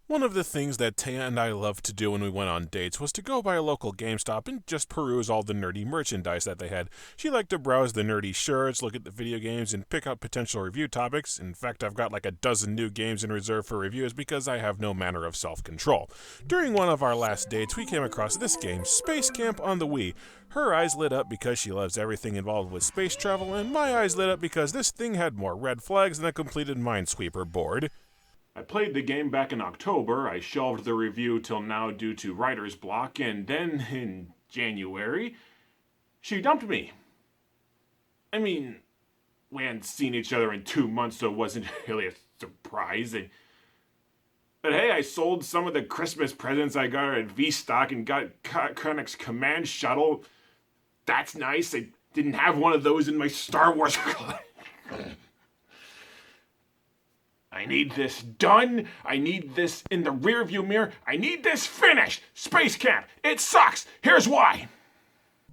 One of the things that Taya and I loved to do when we went on dates was to go by a local GameStop and just peruse all the nerdy merchandise that they had. She liked to browse the nerdy shirts, look at the video games, and pick out potential review topics. In fact, I've got like a dozen new games in reserve for reviews because I have no manner of self-control. During one of our last dates, we came across this game, Space Camp on the Wii. Her eyes lit up because she loves everything involved with space travel, and my eyes lit up because this thing had more red flags than a completed Minesweeper board. I played the game back in October. I shelved the review till now due to writer's block, and then in January, she dumped me. I mean, we hadn't seen each other in 2 months, so it wasn't really a surprise. But hey, I sold some of the Christmas presents I got her at V-Stock and got Koenig's Command Shuttle. That's nice. I didn't have one of those in my Star Wars collection. I need this done. I need this in the rearview mirror. I need this finished. Space Camp. It sucks. Here's why.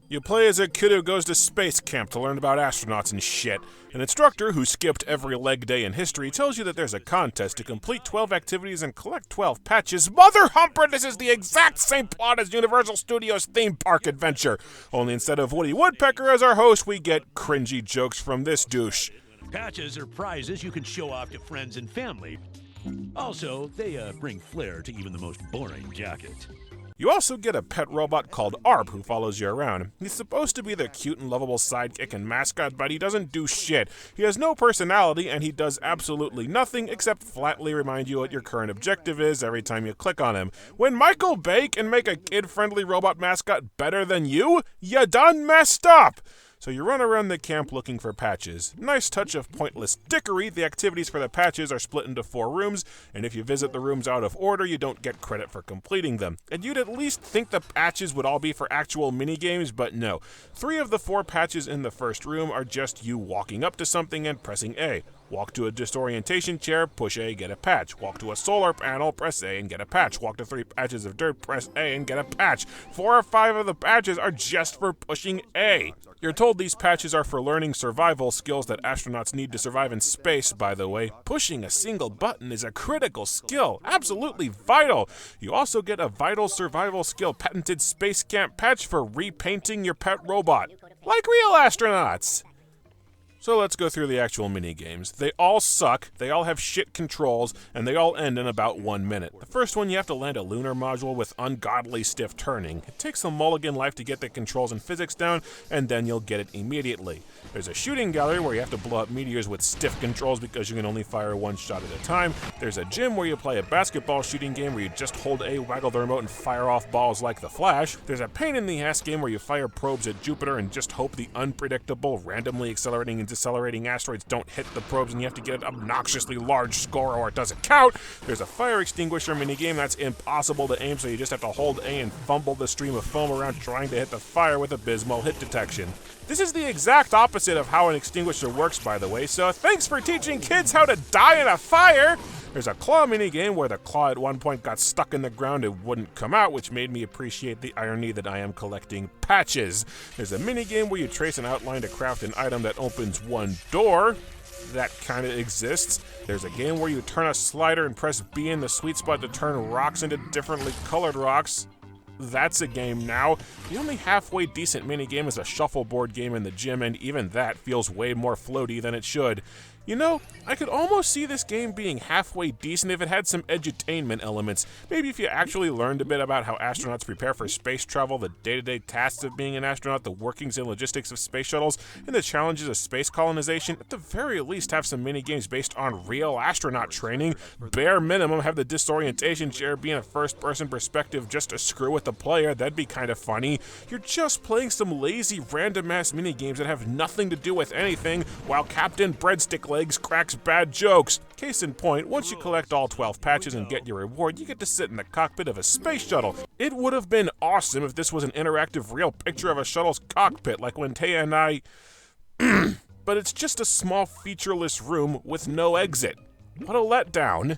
You play as a kid who goes to space camp to learn about astronauts and shit. An instructor who skipped every leg day in history tells you that there's a contest to complete 12 activities and collect 12 patches. Mother Humper, this is the exact same plot as Universal Studios' theme park adventure. Only instead of Woody Woodpecker as our host, we get cringy jokes from this douche. Patches are prizes you can show off to friends and family. Also, they bring flair to even the most boring jacket. You also get a pet robot called Arp who follows you around. He's supposed to be the cute and lovable sidekick and mascot, but he doesn't do shit. He has no personality, and he does absolutely nothing except flatly remind you what your current objective is every time you click on him. When Michael Bay can make a kid-friendly robot mascot better than you done messed up! So you run around the camp looking for patches. Nice touch of pointless dickery, the activities for the patches are split into 4 rooms, and if you visit the rooms out of order, you don't get credit for completing them. And you'd at least think the patches would all be for actual minigames, but no. 3 of the 4 patches in the first room are just you walking up to something and pressing A. Walk to a disorientation chair, push A, get a patch. Walk to a solar panel, press A and get a patch. Walk to 3 patches of dirt, press A and get a patch. 4 or 5 of the patches are just for pushing A. You're told these patches are for learning survival skills that astronauts need to survive in space, by the way. Pushing a single button is a critical skill, absolutely vital. You also get a vital survival skill patented Space Camp patch for repainting your pet robot. Like real astronauts! So let's go through the actual minigames. They all suck, they all have shit controls, and they all end in about 1 minute. The first one, you have to land a lunar module with ungodly stiff turning. It takes a mulligan life to get the controls and physics down, and then you'll get it immediately. There's a shooting gallery where you have to blow up meteors with stiff controls because you can only fire 1 shot at a time. There's a gym where you play a basketball shooting game where you just hold A, waggle the remote, and fire off balls like the Flash. There's a pain-in-the-ass game where you fire probes at Jupiter and just hope the unpredictable, randomly accelerating and decelerating asteroids don't hit the probes and you have to get an obnoxiously large score or it doesn't count. There's a fire extinguisher minigame that's impossible to aim, so you just have to hold A and fumble the stream of foam around trying to hit the fire with abysmal hit detection. This is the exact opposite of how an extinguisher works, by the way, so thanks for teaching kids how to die in a fire! There's a claw minigame where the claw at one point got stuck in the ground and wouldn't come out, which made me appreciate the irony that I am collecting patches. There's a minigame where you trace an outline to craft an item that opens 1 door. That kind of exists. There's a game where you turn a slider and press B in the sweet spot to turn rocks into differently colored rocks. That's a game now. The only halfway decent minigame is a shuffleboard game in the gym, and even that feels way more floaty than it should. You know, I could almost see this game being halfway decent if it had some edutainment elements. Maybe if you actually learned a bit about how astronauts prepare for space travel, the day-to-day tasks of being an astronaut, the workings and logistics of space shuttles, and the challenges of space colonization. At the very least, have some minigames based on real astronaut training. Bare minimum, have the disorientation chair be in a first-person perspective just to screw with the player. That'd be kind of funny. You're just playing some lazy, random-ass minigames that have nothing to do with anything, while Captain Breadstick Legs cracks bad jokes. Case in point, once you collect all 12 patches and get your reward, you get to sit in the cockpit of a space shuttle. It would have been awesome if this was an interactive real picture of a shuttle's cockpit, like when Taya and I... But it's just a small featureless room with no exit. What a letdown.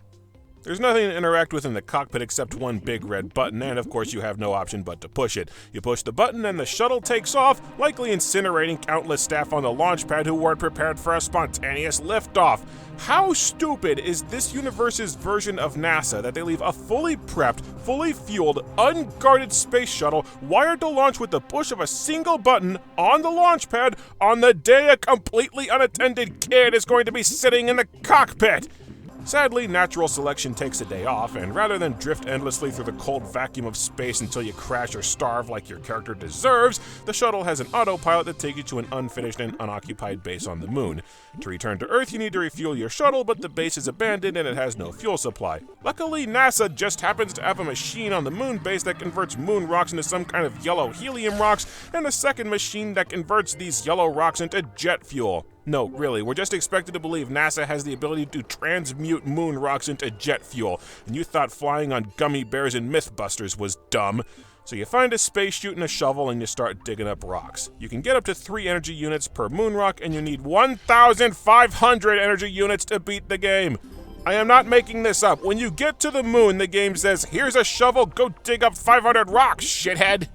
There's nothing to interact with in the cockpit except one big red button, and of course you have no option but to push it. You push the button and the shuttle takes off, likely incinerating countless staff on the launch pad who weren't prepared for a spontaneous liftoff. How stupid is this universe's version of NASA that they leave a fully prepped, fully fueled, unguarded space shuttle wired to launch with the push of a single button on the launch pad on the day a completely unattended kid is going to be sitting in the cockpit? Sadly, natural selection takes a day off, and rather than drift endlessly through the cold vacuum of space until you crash or starve like your character deserves, the shuttle has an autopilot that takes you to an unfinished and unoccupied base on the moon. To return to Earth, you need to refuel your shuttle, but the base is abandoned and it has no fuel supply. Luckily, NASA just happens to have a machine on the moon base that converts moon rocks into some kind of yellow helium rocks, and a second machine that converts these yellow rocks into jet fuel. No, really, we're just expected to believe NASA has the ability to transmute moon rocks into jet fuel, and you thought flying on gummy bears and Mythbusters was dumb. So you find a space chute and a shovel and you start digging up rocks. You can get up to 3 energy units per moon rock, and you need 1,500 energy units to beat the game. I am not making this up. When you get to the moon, the game says, "Here's a shovel, go dig up 500 rocks, shithead."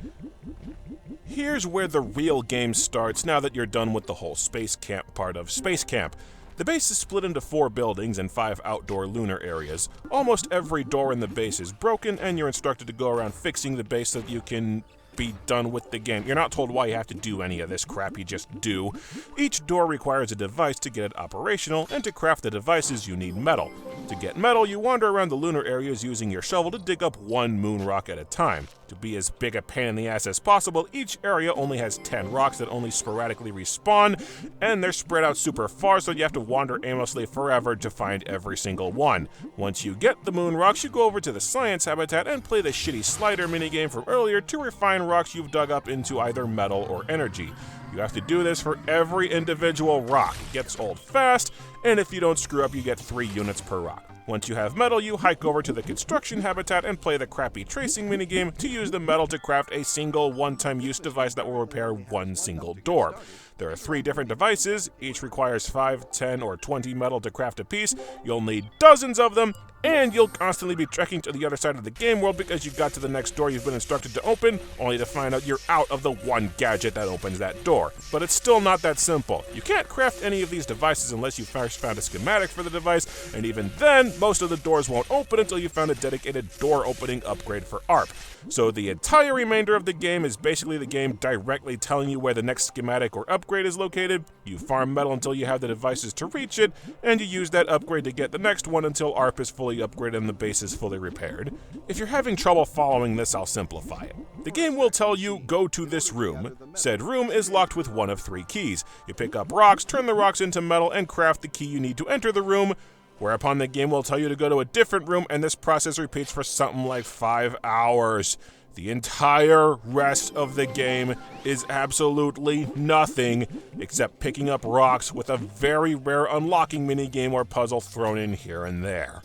Here's where the real game starts now that you're done with the whole space camp part of Space Camp. The base is split into 4 buildings and 5 outdoor lunar areas. Almost every door in the base is broken, and you're instructed to go around fixing the base so that you can be done with the game. You're not told why you have to do any of this crap, you just do. Each door requires a device to get it operational, and to craft the devices you need metal. To get metal, you wander around the lunar areas using your shovel to dig up 1 moon rock at a time. To be as big a pain in the ass as possible, each area only has 10 rocks that only sporadically respawn, and they're spread out super far, so you have to wander aimlessly forever to find every single one. Once you get the moon rocks, you go over to the science habitat and play the shitty slider minigame from earlier to refine rocks you've dug up into either metal or energy. You have to do this for every individual rock. It gets old fast, and if you don't screw up, you get 3 units per rock. Once you have metal, you hike over to the construction habitat and play the crappy tracing minigame to use the metal to craft a single one-time use device that will repair 1 single door. There are 3 different devices, each requires 5, 10, or 20 metal to craft a piece. You'll need dozens of them, and you'll constantly be trekking to the other side of the game world because you got to the next door you've been instructed to open, only to find out you're out of the one gadget that opens that door. But it's still not that simple. You can't craft any of these devices unless you first found a schematic for the device, and even then, most of the doors won't open until you found a dedicated door opening upgrade for ARP. So the entire remainder of the game is basically the game directly telling you where the next schematic or upgrade is located. You farm metal until you have the devices to reach it, and you use that upgrade to get the next one until ARP is fully upgraded and the base is fully repaired. If you're having trouble following this, I'll simplify it. The game will tell you, go to this room. Said room is locked with one of 3 keys. You pick up rocks, turn the rocks into metal, and craft the key you need to enter the room, whereupon the game will tell you to go to a different room, and this process repeats for something like 5 hours. The entire rest of the game is absolutely nothing except picking up rocks with a very rare unlocking minigame or puzzle thrown in here and there.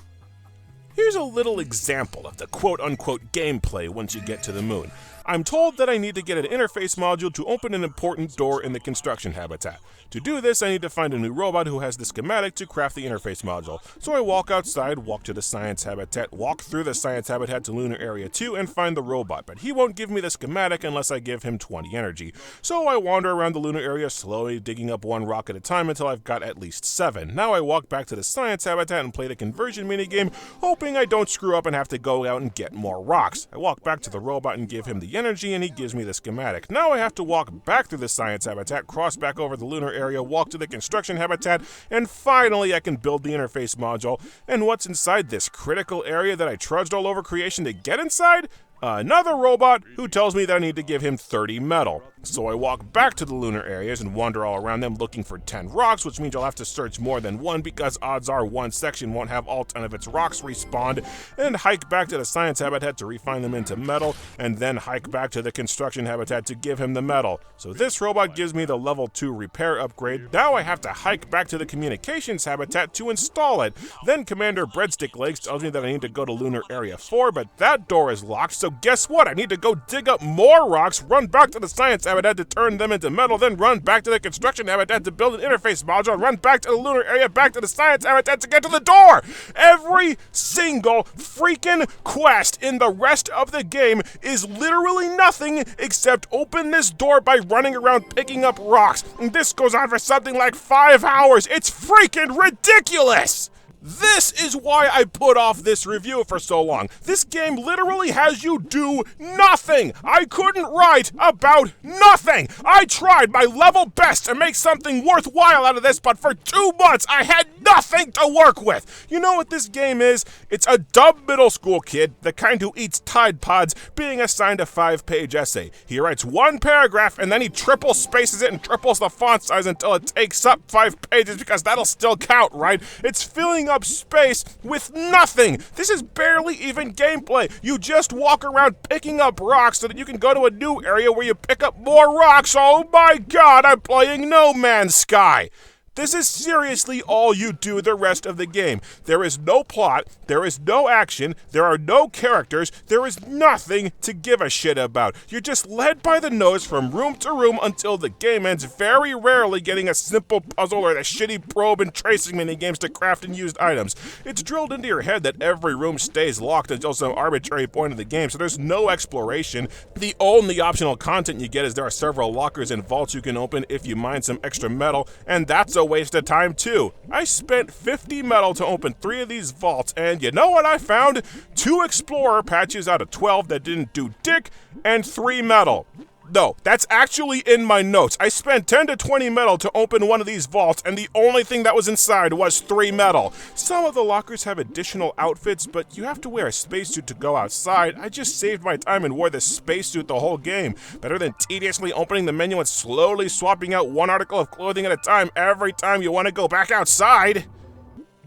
Here's a little example of the quote-unquote gameplay once you get to the moon. I'm told that I need to get an interface module to open an important door in the construction habitat. To do this, I need to find a new robot who has the schematic to craft the interface module. So I walk outside, walk to the science habitat, walk through the science habitat to Lunar Area 2 and find the robot, but he won't give me the schematic unless I give him 20 energy. So I wander around the lunar area, slowly digging up 1 rock at a time until I've got at least 7. Now I walk back to the science habitat and play the conversion minigame, hoping I don't screw up and have to go out and get more rocks. I walk back to the robot and give him the energy, and he gives me the schematic. Now I have to walk back through the science habitat, cross back over the lunar area, walk to the construction habitat, and finally I can build the interface module. And what's inside this critical area that I trudged all over creation to get inside? Another robot who tells me that I need to give him 30 metal. So I walk back to the lunar areas and wander all around them looking for 10 rocks, which means I'll have to search more than one because odds are one section won't have all 10 of its rocks respawned, and hike back to the science habitat to refine them into metal, and then hike back to the construction habitat to give him the metal. So this robot gives me the level 2 repair upgrade. Now I have to hike back to the communications habitat to install it. Then Commander Breadstick Legs tells me that I need to go to lunar area 4, but that door is locked, so guess what? I need to go dig up more rocks, run back to the science habitat to turn them into metal, then run back to the construction habitat to build an interface module, and run back to the lunar area, back to the science habitat to get to the door! Every single freaking quest in the rest of the game is literally nothing except open this door by running around picking up rocks. And this goes on for something like 5 hours. It's freaking ridiculous! This is why I put off this review for so long. This game literally has you do nothing. I couldn't write about nothing. I tried my level best to make something worthwhile out of this, but for 2 months I had nothing to work with. You know what this game is? It's a dumb middle school kid, the kind who eats Tide Pods, being assigned a 5-page essay. He writes 1 paragraph and then he triple spaces it and triples the font size until it takes up 5 pages because that'll still count, right? It's filling up space with nothing. This is barely even gameplay. You just walk around picking up rocks so that you can go to a new area where you pick up more rocks. Oh my god, I'm playing No Man's Sky. This is seriously all you do the rest of the game. There is no plot, there is no action, there are no characters, there is nothing to give a shit about. You're just led by the nose from room to room until the game ends, very rarely getting a simple puzzle or the shitty probe and tracing minigames to craft and used items. It's drilled into your head that every room stays locked until some arbitrary point of the game, so there's no exploration. The only optional content you get is there are several lockers and vaults you can open if you mine some extra metal, and that's a waste of time too. I spent 50 metal to open 3 of these vaults, and you know what I found? 2 explorer patches out of 12 that didn't do dick, and 3 metal. No, that's actually in my notes. I spent 10 to 20 metal to open one of these vaults, and the only thing that was inside was 3 metal. Some of the lockers have additional outfits, but you have to wear a spacesuit to go outside. I just saved my time and wore this spacesuit the whole game. Better than tediously opening the menu and slowly swapping out 1 article of clothing at a time every time you want to go back outside.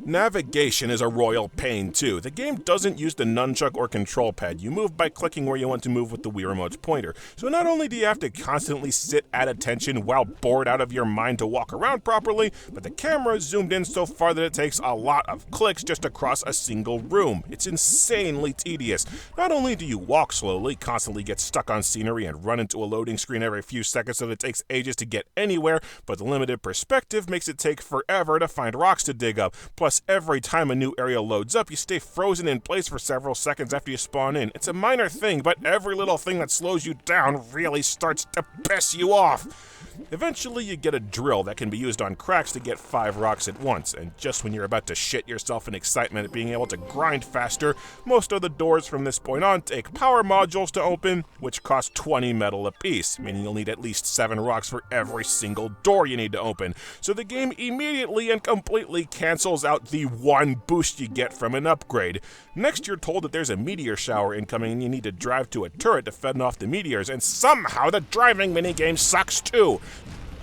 Navigation is a royal pain too. The game doesn't use the nunchuck or control pad. You move by clicking where you want to move with the Wii Remote's pointer. So not only do you have to constantly sit at attention while bored out of your mind to walk around properly, but the camera is zoomed in so far that it takes a lot of clicks just across a single room. It's insanely tedious. Not only do you walk slowly, constantly get stuck on scenery, and run into a loading screen every few seconds so that it takes ages to get anywhere, but the limited perspective makes it take forever to find rocks to dig up. Plus, every time a new area loads up, you stay frozen in place for several seconds after you spawn in. It's a minor thing, but every little thing that slows you down really starts to piss you off. Eventually, you get a drill that can be used on cracks to get 5 rocks at once, and just when you're about to shit yourself in excitement at being able to grind faster, most of the doors from this point on take power modules to open, which cost 20 metal apiece, meaning you'll need at least 7 rocks for every single door you need to open. So the game immediately and completely cancels out the 1 boost you get from an upgrade. Next, you're told that there's a meteor shower incoming and you need to drive to a turret to fend off the meteors, and somehow the driving minigame sucks too.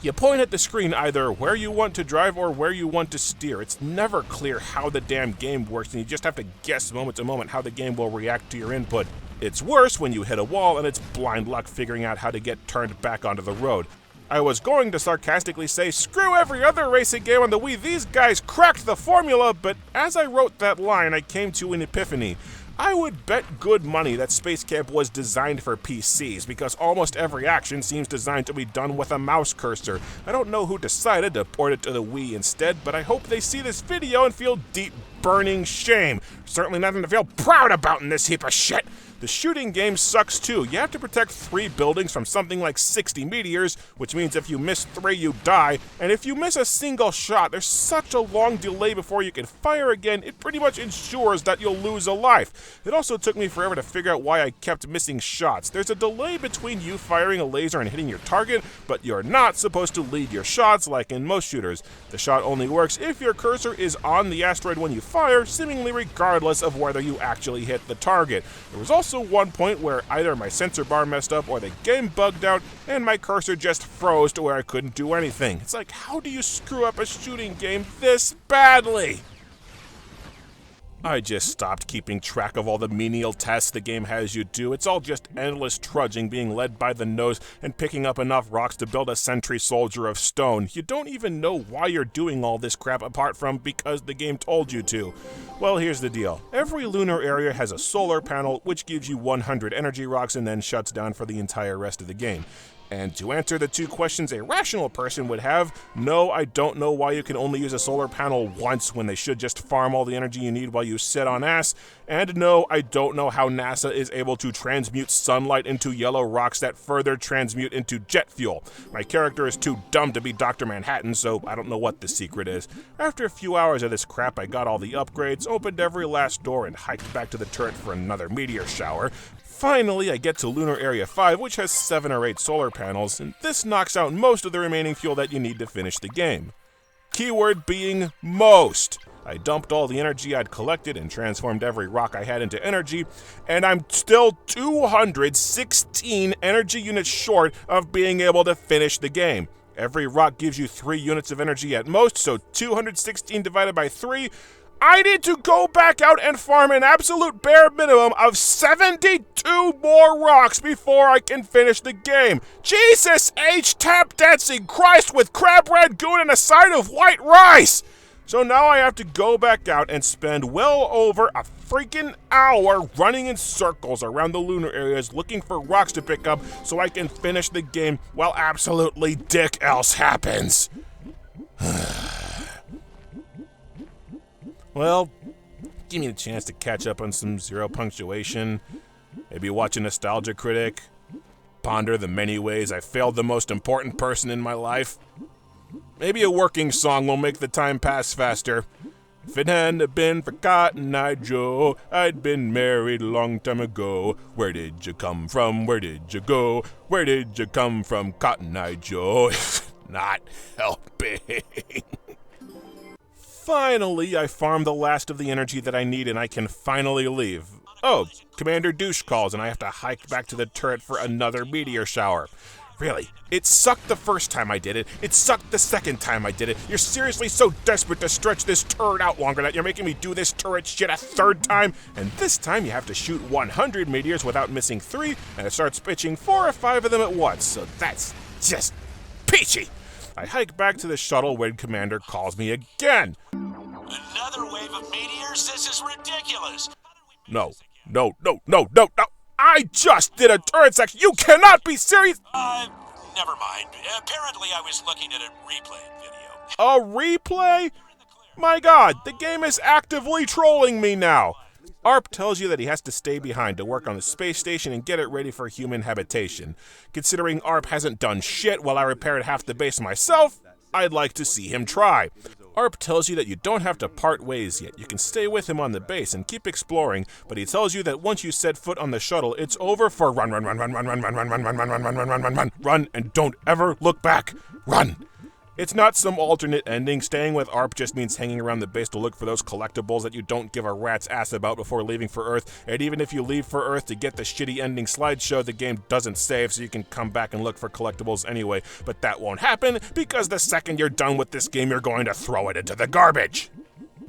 You point at the screen either where you want to drive or where you want to steer. It's never clear how the damn game works, and you just have to guess moment to moment how the game will react to your input. It's worse when you hit a wall and it's blind luck figuring out how to get turned back onto the road. I was going to sarcastically say, screw every other racing game on the Wii, these guys cracked the formula, but as I wrote that line, I came to an epiphany. I would bet good money that Space Camp was designed for PCs, because almost every action seems designed to be done with a mouse cursor. I don't know who decided to port it to the Wii instead, but I hope they see this video and feel deep, burning shame. Certainly nothing to feel proud about in this heap of shit. The shooting game sucks too. You have to protect 3 buildings from something like 60 meteors, which means if you miss 3, you die. And if you miss a single shot, there's such a long delay before you can fire again, it pretty much ensures that you'll lose a life. It also took me forever to figure out why I kept missing shots. There's a delay between you firing a laser and hitting your target, but you're not supposed to lead your shots like in most shooters. The shot only works if your cursor is on the asteroid when you fire, seemingly regardless of whether you actually hit the target. There was also one point where either my sensor bar messed up or the game bugged out and my cursor just froze to where I couldn't do anything. It's like, how do you screw up a shooting game this badly? I just stopped keeping track of all the menial tasks the game has you do. It's all just endless trudging, being led by the nose, and picking up enough rocks to build a sentry soldier of stone. You don't even know why you're doing all this crap apart from because the game told you to. Well, here's the deal. Every lunar area has a solar panel, which gives you 100 energy rocks and then shuts down for the entire rest of the game. And to answer the two questions a rational person would have, no, I don't know why you can only use a solar panel once when they should just farm all the energy you need while you sit on ass. And no, I don't know how NASA is able to transmute sunlight into yellow rocks that further transmute into jet fuel. My character is too dumb to be Dr. Manhattan, so I don't know what the secret is. After a few hours of this crap, I got all the upgrades, opened every last door, and hiked back to the turret for another meteor shower. Finally, I get to Lunar Area 5, which has 7 or 8 solar panels, and this knocks out most of the remaining fuel that you need to finish the game. Keyword being most. I dumped all the energy I'd collected and transformed every rock I had into energy, and I'm still 216 energy units short of being able to finish the game. Every rock gives you 3 units of energy at most, so 216 divided by 3, I need to go back out and farm an absolute bare minimum of 72 more rocks before I can finish the game. Jesus H. Tap dancing Christ with crab rangoon and a side of white rice! So now I have to go back out and spend well over a freaking hour running in circles around the lunar areas looking for rocks to pick up so I can finish the game while absolutely dick else happens. Well, give me the chance to catch up on some zero punctuation, maybe watch a nostalgia critic, ponder the many ways I failed the most important person in my life. Maybe a working song will make the time pass faster. If it hadn't been for Cotton Eye Joe, I'd been married a long time ago. Where did you come from? Where did you go? Where did you come from, Cotton Eye Joe? Not helping. Finally, I farmed the last of the energy that I need and I can finally leave. Oh, Commander Douche calls and I have to hike back to the turret for another meteor shower. Really, it sucked the first time I did it. It sucked the second time I did it. You're seriously so desperate to stretch this turret out longer that you're making me do this turret shit a third time? And this time you have to shoot 100 meteors without missing 3, and it starts pitching 4 or 5 of them at once. So that's just peachy. I hike back to the shuttle when Commander calls me again. Another wave of meteors? This is ridiculous. No. I just did a turret section. You cannot be serious. Never mind. Apparently I was looking at a replay video. A replay? My God, the game is actively trolling me now. ARP tells you that he has to stay behind to work on the space station and get it ready for human habitation. Considering ARP hasn't done shit while I repaired half the base myself, I'd like to see him try. ARP tells you that you don't have to part ways yet. You can stay with him on the base and keep exploring, but he tells you that once you set foot on the shuttle, it's over for run, and don't ever look back. Run! It's not some alternate ending. Staying with ARP just means hanging around the base to look for those collectibles that you don't give a rat's ass about before leaving for Earth. And even if you leave for Earth to get the shitty ending slideshow, the game doesn't save, so you can come back and look for collectibles anyway. But that won't happen, because the second you're done with this game, you're going to throw it into the garbage.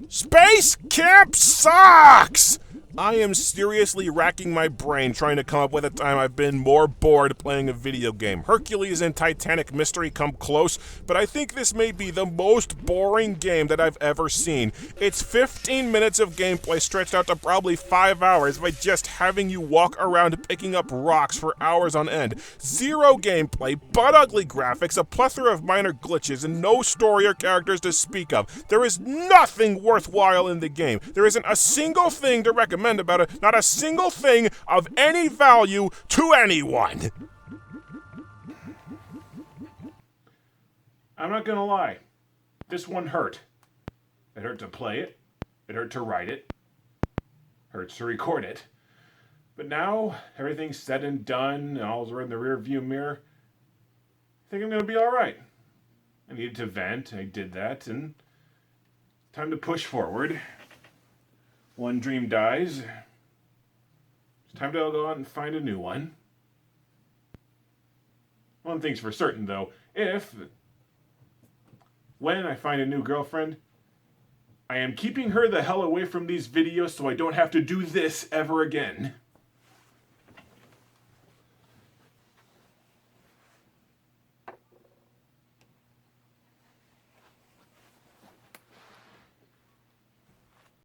Space Camp sucks! I am seriously racking my brain trying to come up with a time I've been more bored playing a video game. Hercules and Titanic Mystery come close, but I think this may be the most boring game that I've ever seen. It's 15 minutes of gameplay stretched out to probably 5 hours by just having you walk around picking up rocks for hours on end. Zero gameplay, butt ugly graphics, a plethora of minor glitches, and no story or characters to speak of. There is nothing worthwhile in the game. There isn't a single thing to recommend about it, not a single thing of any value to anyone. I'm not gonna lie, this one hurt. It hurt to play it, it hurt to write it, hurts to record it. But now, everything's said and done, and all's in the rear view mirror, I think I'm gonna be alright. I needed to vent, I did that, and time to push forward. One dream dies. It's time to go out and find a new one. One thing's for certain, though. When I find a new girlfriend, I am keeping her the hell away from these videos so I don't have to do this ever again.